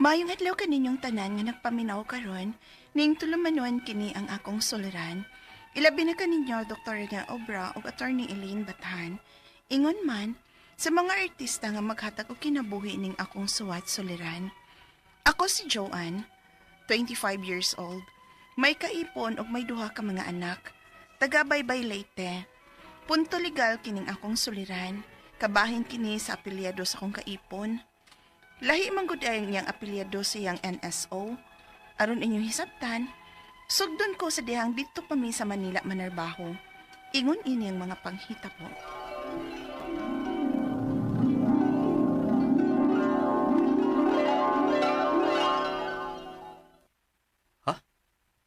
Maayong adlaw kaninyong tanan nga nagpaminaw karon, ning tulumanon kini ang akong suliran. Ilabi na kaninyo Dr. nga Obra ug Attorney Elaine Bathan. Ingon man sa mga artista nga maghatag og kinabuhi ning akong suwat suliran. Ako si Joanne, 25 years old. May kaipon ug may duha ka mga anak. Taga Baybay Leyte. Punto legal kining akong suliran. Kabahin kini sa apelyado sa akong kaipon. Lahi man gud ay niyang apelyado siyang NSO. Aron inyong hisabtan, sugdon ko sa dihang dito pa mi sa Manila manarbaho. Ingon ini ang mga panghita po. Ha?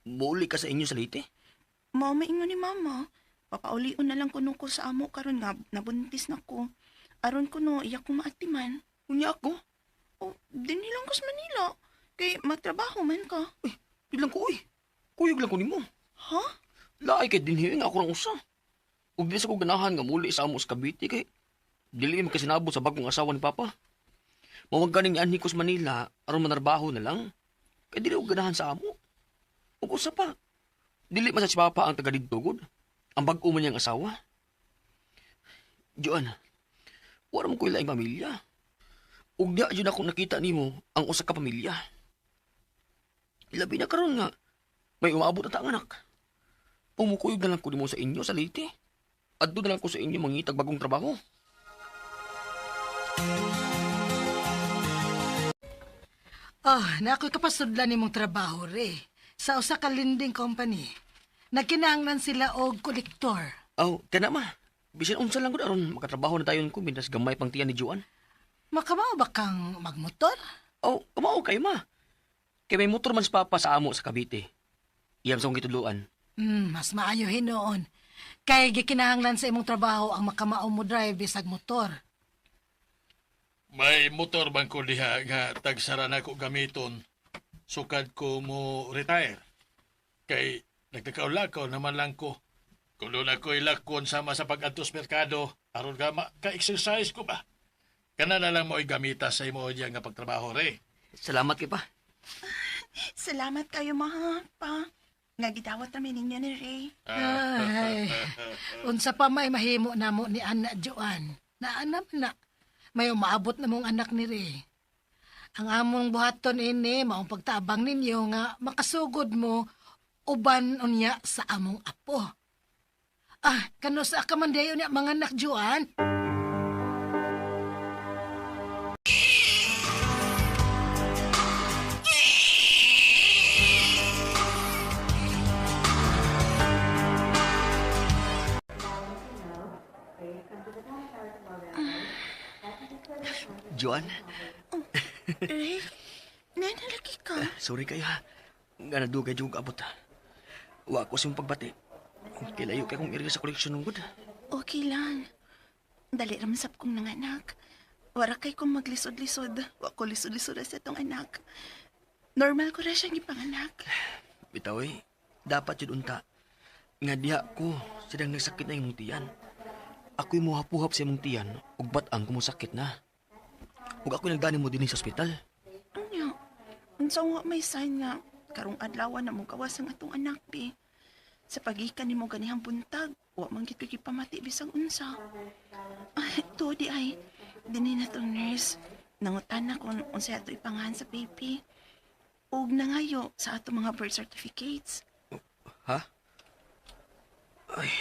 Muli ka sa inyo sa Leyte? Mao maingon ni mama. Papaulion na lang kuno ko sa amo karon nga nabuntis na ko. Aron kuno iya ko maatiman. Unya ako? O, din lang ko sa Manila. Kay magtrabaho man ka. Uy, di lang ko uy. Kuyog lang ko nimo. Ha? Laay kay dinhi nga ako ng usa. Ug di sa ko ganahan nga muli sa amo sa Cavite kay dili man kasi nabot sa bagong asawa ni Papa. Mawag ganing anhi ko sa Manila aron manarbaho na lang. Kay dili ko ganahan sa amo. Ug usa pa. Dili man sa si Papa ang taga didto gud. Ang bag-o man niyang asawa. Joan, wala mo ko ilaing pamilya. Ug diya jud ako nakita nimo ang usa ka pamilya. Ilabi na karon nga may umabot na ang anak. Pumukuyog na lang ko nimo sa inyo sa Leyte. Adto na lang ko sa inyo mangitag bagong trabaho. Nakoy kapasudlan nimong trabaho re. Sa usa ka lending company. Nagkinahanglan sila og kolektor. Aw, kana ma. Bisan unsa lang gud aron makatrabaho na tayon ko bintas gamay pang tiyan ni Juan. Makamao ba kang magmotor? Aw, kamao kay ma. Kay may motor man si Papa sa amo sa Cavite. Iyam sa akong gitudloan. Mas maayo hinoon. Kay gikinahanglan sa imong trabaho ang makamao mo drive bisag motor. May motor bang ko diha nga tagsara na ko gamiton sukad ko mo retire. Kay nagkakaulakaw naman lang ko. Kung doon ako'y lakon sama sa pag-antos merkado, aron ka-exercise ko ba? Kana na lang mo'y gamita sa imo diyan nga pagtrabaho re. Salamat kay pa. Salamat kayo mga pa. Nga gidawat namin ninyo ni Ray. Ay, unsa pa may mahimo namo ni Ana Joan. Naanam na. May umaabot na mong anak ni Ray. Ang among buhaton ini, maong pagtabang ninyo nga makasugod mo uban unya sa among apo. Kano sa kamandayo niya mga anak Joan? Juan, Ray, nanalaki ka. sorry kayo ha. Nga nadugay jud abot ha. Wa ko siyang pagbati. Kilayo kay kong area sa koleksyon ng gud. Okay lang. Dali raman sab kong nanganak. Wara kay kong maglisod-lisod. Wa ko lisod-lisod sa itong anak. Normal ko ra siyang ipanganak. Bitaw dapat jud unta. Nga diha ko sidang nagsakit na imong tiyan. Ako'y muhapuhap sa imong tiyan ug bat-ang kumusakit na. Ug ako'y nagdani mo dinhi sa ospital. Anya, unsa nga may sign nga karong adlaw na mo gawas ang atong anak bi. Sa pagikan nimo ganihang buntag, wa man gid ko'y pamati bisag unsa. To di ay dinhi na tong nurse. Nangutan na kung unsa ato ipangahan sa baby. Ug nangayo sa ato mga birth certificates. Ha? Ay,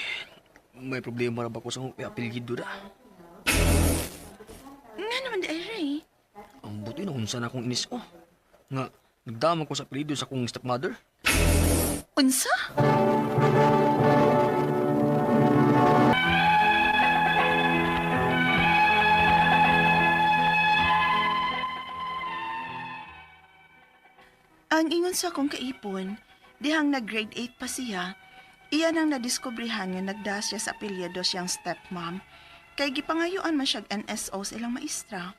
may problema ra ba ko sa akong apelyido da? Nga naman di ay Ray. Ang buti na unsa na akong inis ko. Nga, nagdamag ko sa apelyido sa akong stepmother. Unsa? Ang ingon sa akong kaipon, dihang nag-grade 8 pa siya, iyan ang nadiskobrehan nga nagda siya sa apelyido siyang stepmom, kay gipangayuan man siyang NSO sa ilang maestra.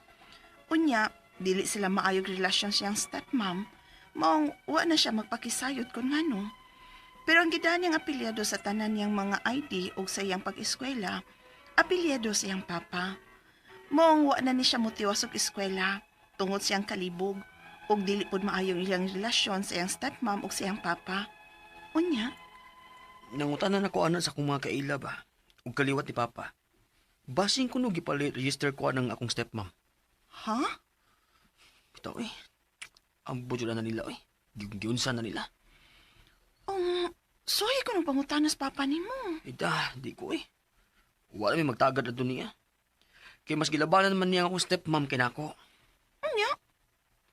Unya, dili sila maayog relasyon siyang stepmom, maong wa na siya magpakisayod kung ngano. Pero ang gidaan niyang apelyado sa tanan niyang mga ID o sa iyang pag-eskwela, apelyado sa iyang papa. Maong wa na ni siya motiwas og eskwela, tungod siyang kalibog, ug dili pod maayo iyang relasyon sa iyang stepmom ug sa iyang papa. Unya, Nangutanan ako ana sa akong mga kaila ba, ug kaliwat ni Papa. Basing kuno gipalit register ko ng akong stepmom. ha? Bitaw ang budyo na nila giunsa na nila. Soy ko nung pangutanas papa nimo. Ida, di ko Wala may magtagad na niya. Kay mas gilabanan man niya akong stepmom kinako. Unya,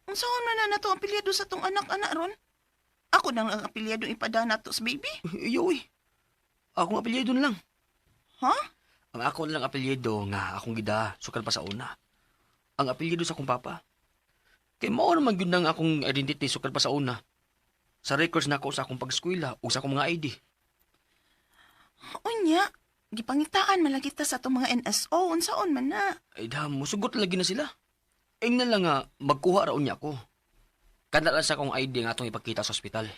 unsaon man na nato ang apelyido sa tong anak-anak ron? Ako nang ang apelyido ipadana to sa baby. Iyo Akong apelyido na lang. Ha? Ang ako na lang apelyido nga akong gida sukal pa sa una. Ang apelyido sa akong papa. Kay mao naman gyud nang akong identity sukal pa sa una. Sa records na ako sa akong pag-eskwela o sa akong mga ID. Unya, gipangitaan man lagi ta sa tong mga NSO unsaon man na. Ay da, musugot lagi na sila. Ing na lang nga, magkuha raon niya ako. Kada lang sa akong ID nga atong ipakita sa ospital.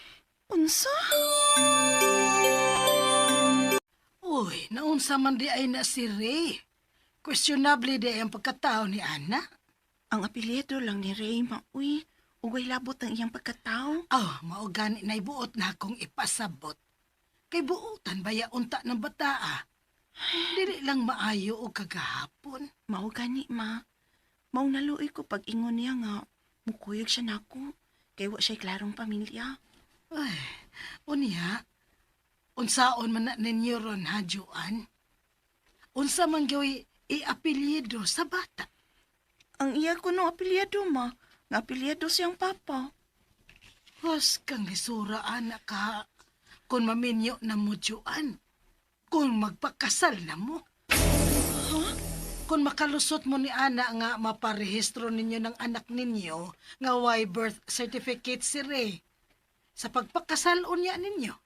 Unsa? Uy, naunsa man di ay na si Ray. Questionable di ay ang pagkatao ni Ana. Ang apelyido lang ni Ray mauy, ugay labot ang iyang pagkatao. Mao gani na ibuot na akong ipasabot. Kay buutan baya unta ng bataa. Dili lang maayo o kagahapon. Mao gani ma. Mao naluoy ko pag ingon niya nga mukuyog siya nako. Kay wa siya klarong pamilya. Ay, unya, unsaon man na ninyo ron ha, Joan? Unsa man gawin i-apelyido sa bata? Ang iya ko no apelyido ma, nga apelyido siyang papa. Was kang isura anak ka kung maminyo na mo, Joan. Kung magpakasal na mo. Kung makalusot mo ni Ana nga maparehistro ninyo ng anak ninyo nga way birth certificate si Ray. Sa pagpakasal unya ninyo.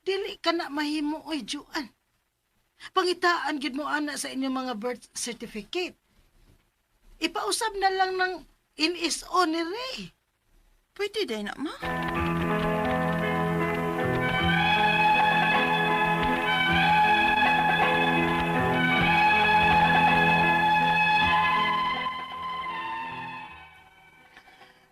Dili ka na mahimo oy, Joan. Pangitaan gid mo ana sa inyong mga birth certificate. Ipausab na lang ng NSO ni Ray. Pwede din na ma.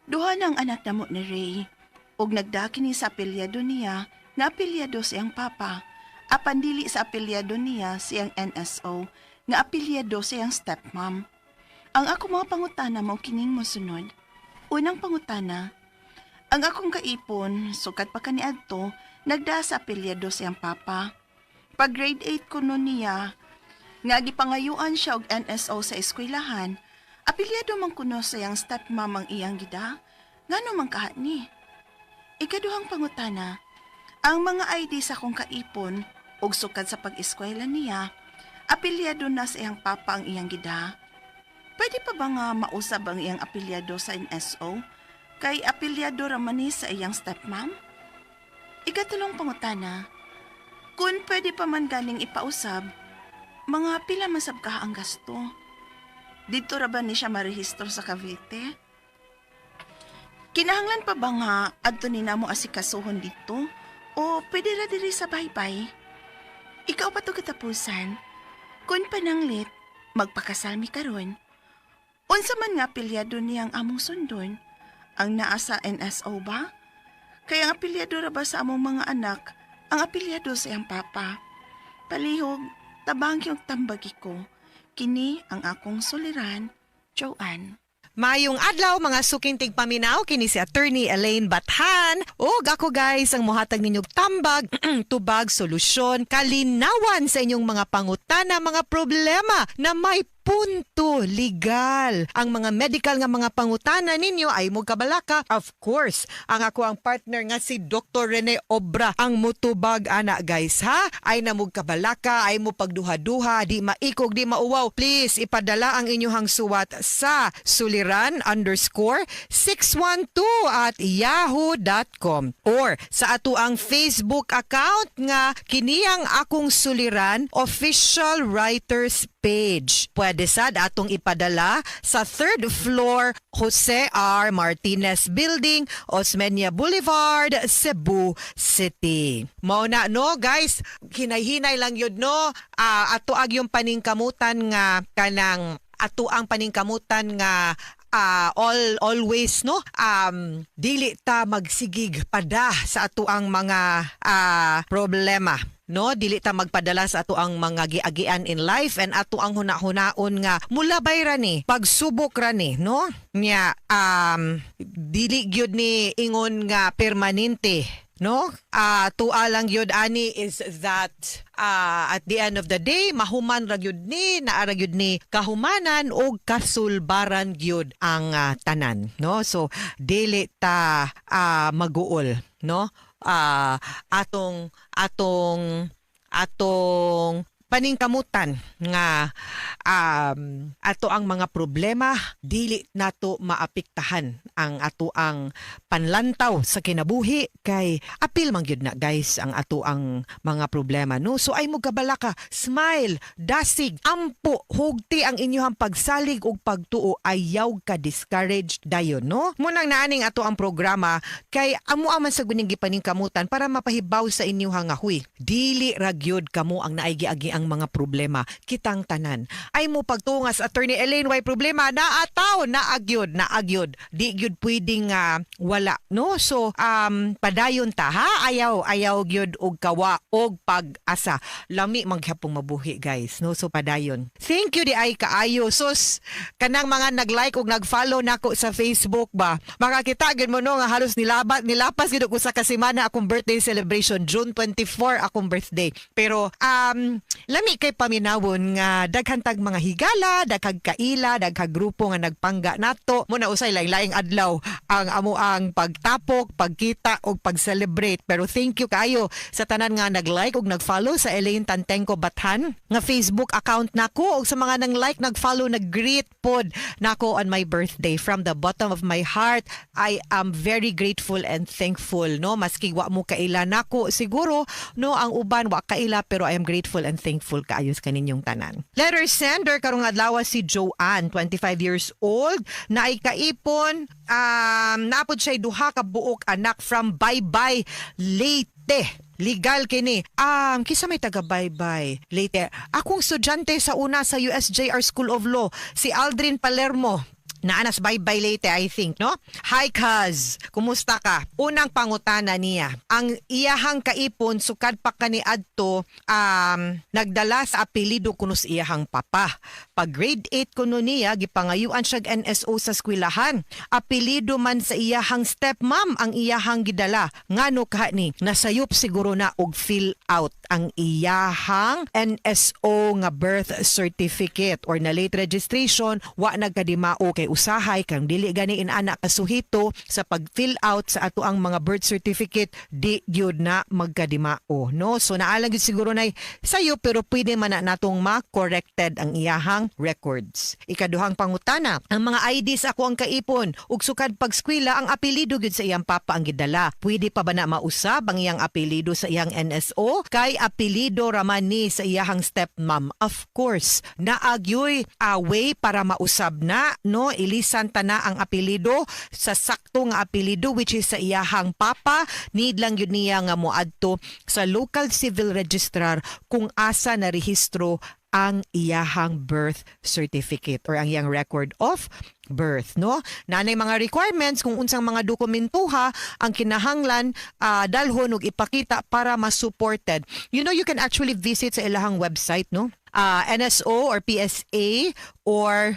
Duha ng anak namo ni Ray, ug nagdaki ni sa apelyado niya nga apelyado siyang papa, apan dili sa apelyado niya siyang NSO nga apelyado siyang stepmom. Ang ako mga pangutana mao kining mosunod. Unang pangutana, ang akong kaipon, sukat pa kaniadto, nagda sa apelyado siyang papa. Pag grade 8 kuno niya, nga gipangayuan siya og NSO sa eskwelahan, apelyado man kuno siyang stepmom ang iyang gida, ngano man kahat ni. Ikaduhang pangutana, ang mga ID sa kong kaipon ug sukad sa pag-eskwela niya, apelyado na sa iyang papa ang iyang gida. Pwede pa ba nga mausab ang iyang apelyado sa NSO kay apelyado raman ni sa iyang stepmom? Ikatulong pangutana, kung pwede pa man ganing ipausab, mga pila masab ka ang gasto. Dito ra ba ni siya marehistro sa Cavite? Kinahanglan pa ba nga adto ni namo asikasuhon dito o pwede ra diri sa baybay? Ikaw pa to katapusan. Kung pananglit, magpakasal mi karon. Unsa man nga apelyado niyang among sundon? Ang naa sa NSO ba? Kaya ang apelyado ra ba sa among mga anak, ang apelyado sa iyang papa? Palihog, tabang yung tambagi ko. Kini ang akong suliran, Joanne. Mayong adlaw mga suking tigpaminaw kini si Attorney Elaine Bathan. Ug ako guys ang mohatag ninyong tambag, tubag, solusyon, kalinawan sa inyong mga pangutana, mga problema na may punto legal. Ang mga medical nga mga pangutana ninyo ay mo kabalaka. Of course, ang ako ang partner nga si Dr. Rene Obra ang mutubag ana guys ha. Ay namog kabalaka, ay mo pagduha-duha, di maikog, di mauwaw. Please ipadala ang inyong suwat sa suliran_612@yahoo.com or sa ato ang Facebook account nga kiniyang akong suliran official writers page. Pwede sad atong ipadala sa 3rd floor Jose R. Martinez Building, Osmeña Boulevard, Cebu City. Mao na no guys, hinay-hinay lang yun no. Ato ag yung paningkamutan nga kanang ato ang paningkamutan nga always no dili ta magsigig pada sa ato ang mga problema. No, dili ta magpadala sa ato ang mga giagian in life and ato ang hunahunaon nga mulabay ra ni pagsubok ra ni, no? Nya dili gyud ni ingon nga permanente, no? Tua lang gyud ani is that at the end of the day mahuman ra gyud ni, naa ra gyud ni kahumanan o kasulbaran gyud ang tanan, no? So dili ta maguol, no? Atong paningkamutan nga ato ang mga problema dili nato maapektahan ang ato ang panlantaw sa kinabuhi kay apil man gyud na guys ang ato ang mga problema, no? So ay mo kabala ka, smile, dasig, ampo, hugti ang inyong pagsalig ug pagtuo, ayaw ka discouraged dayon, no? Munang naaning ato ang programa kay amo man sa guning gipaningkamutan para mapahibaw sa inyo nga huy dili ra gyud kamo ang naigi-agi ang mga problema, kitang tanan ay mo pagtungas Attorney Elaine way problema naataw naagyod di gyud pwedeng wala, no? So padayon ta ha, ayaw gyud og kawa og pag-asa, lami maghapong mabuhi guys, no? So padayon, thank you di ay kaayo sus kanang mga nag-like ug nag-follow nako sa Facebook ba, makakita gyud mo no nga halos nilapas gyud ko sa kasimana akong birthday celebration, June 24 akong birthday, pero lami kay paminawon nga daghang tag mga higala, daghang kaila, daghang grupo nga nagpangga nato. Muna usay laing adlaw ang amo ang pagtapok, pagkita og pag-celebrate. Pero thank you kayo sa tanan nga nag-like ug nag-follow sa Elaine Tantengco Bathan nga Facebook account nako, ug sa mga nang-like, nag-follow, nag-greet pod nako on my birthday. From the bottom of my heart, I am very grateful and thankful, no? Maski wa mo kaila nako siguro, no, ang uban wa kaila, pero I am grateful and thankful kaayos kaninyong tanan. Letter sender karong adlaw si Joanne, 25 years old, na ay kaipon, naapod siya duha ka buok anak from Baybay, Leyte. Legal kini. Kisa may taga Baybay, Leyte. Akong estudyante sa una sa USJR School of Law, si Aldrin Palermo. Naanas Baybay Leyte, I think, no? Hi, Kaz. Kumusta ka? Unang pangutana niya. Ang iyahang kaipon, sukad pa kani adto, nagdala sa apelido kuno sa iyahang papa. Pag grade 8 kuno niya, gipangayuan siya NSO sa eskwelahan. Apelido man sa iyahang stepmom ang iyahang gidala. Ngano ka ni? Nasayop siguro na og fill out ang iyahang NSO nga birth certificate or na late registration, wa nagkadimao kay usahay kang dili gani inanak kasuhito sa pag-fill out sa ato ang mga birth certificate, di gyud na magkadimao, no? So naalang gyud siguro nay sayo, pero pwede man na natong ma-corrected ang iyahang records. Ikaduhang pangutana, ang mga IDs ako ang kaipon ug sukad pag-eskwela ang apelyido gyud sa iyang papa ang gidala. Pwede pa ba na mausab ang iyang apelyido sa iyang NSO kay apelyido raman ni sa iyahang stepmom? Of course, naagyoy way para mausab na, no? Ilisan ta na ang apelyido sa sakto nga apelyido which is sa iyahang papa. Need lang yun niya nga moadto sa local civil registrar kung asa na rehistro ang iyahang birth certificate or ang iyang record of birth, no? Nanay mga requirements kung unsang mga dokumentuha ang kinahanglan dalhon ug ipakita para ma-supported. You know, you can actually visit sa ilahang website, no? NSO or PSA or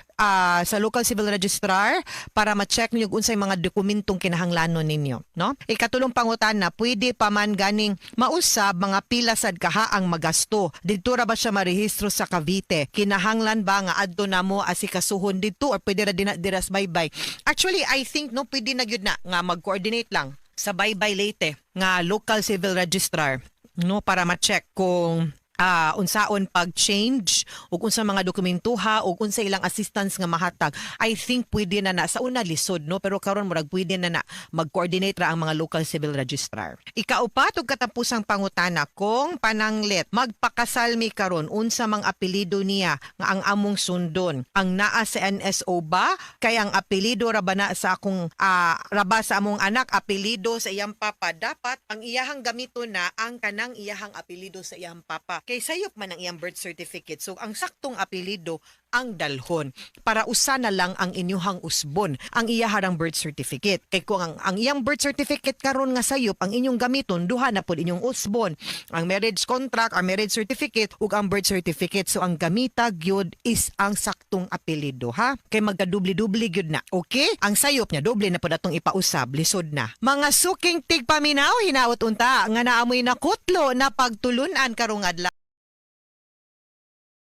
sa local civil registrar para ma-check niyo unsay mga dokumentong kinahanglanon ninyo, no? Ikatulong pangutana, pwede pa man ganing mausab mga pila sad kaha ang magasto. Didto ra ba siya marehistro sa Cavite? Kinahanglan ba nga adto namo asikasuhon didto or pwede ra diras Baybay? Actually, I think no, pwede na gyud na nga mag-coordinate lang sa Baybay Leyte nga local civil registrar, no, para ma-check kung unsaon pag-change ug unsa mga dokumentuha ug unsa ilang assistance nga mahatag. I think pwede na sa una lisod, no, pero karon murag pwede na mag-coordinate ra ang mga local civil registrar. Ikaupat ug katapusang pangutana, kung pananglit magpakasalmi karon unsa mang apelyido niya nga ang among sundon, ang naa sa NSO ba kay ang apelyido ra ba na sa akong raba sa among anak apelyido sa iyang papa, dapat ang iyahang gamiton na ang kanang iyahang apelyido sa iyang papa kay sayop man ang iyang birth certificate. So ang saktong apelyido ang dalhon para usa na lang ang inyuhang usbon ang iyaharang birth certificate. Kay kung ang iyang birth certificate karon nga sayop ang inyong gamiton duha na pod inyong usbon, ang marriage contract or marriage certificate ug ang birth certificate. So ang gamita gyud is ang saktong apelyido ha. Kay magkadubli-dubli gyud na. Okay? Ang sayop niya doble na pod atong ipausab, lisod na. Mga suking tigpaminaw hinaot unta nga naamoy na kutlo na pagtulunan karong adlaw.